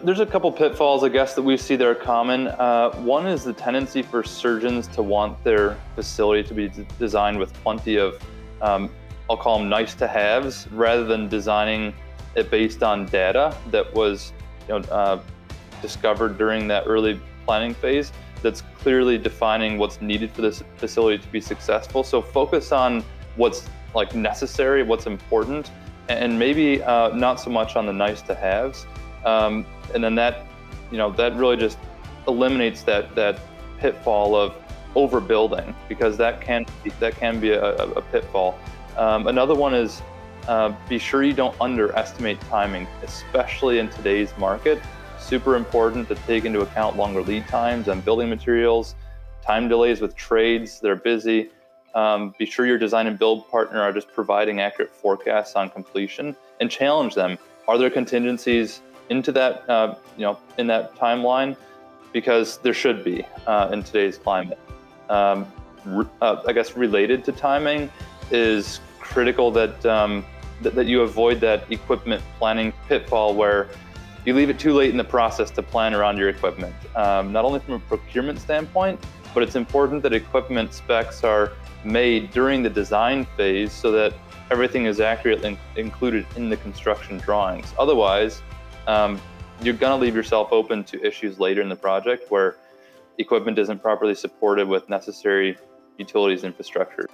There's a couple pitfalls, I guess, that we see that are common. One is the tendency for surgeons to want their facility to be designed with plenty of, I'll call them nice to haves, rather than designing it based on data that was discovered during that early planning phase that's clearly defining what's needed for this facility to be successful. So focus on what's like necessary, what's important, and maybe not so much on the nice to haves. And then that really just eliminates that pitfall of overbuilding, because that can be a pitfall. Another one is be sure you don't underestimate timing, especially in today's market. Super important to take into account longer lead times on building materials, time delays with trades that are busy. Be sure your design and build partner are just providing accurate forecasts on completion, and challenge them. Are there contingencies into that, in that timeline? Because there should be in today's climate. I guess related to timing is critical that you avoid that equipment planning pitfall where you leave it too late in the process to plan around your equipment. Not only from a procurement standpoint, but it's important that equipment specs are made during the design phase so that everything is accurately included in the construction drawings. Otherwise, you're going to leave yourself open to issues later in the project where equipment isn't properly supported with necessary utilities infrastructure.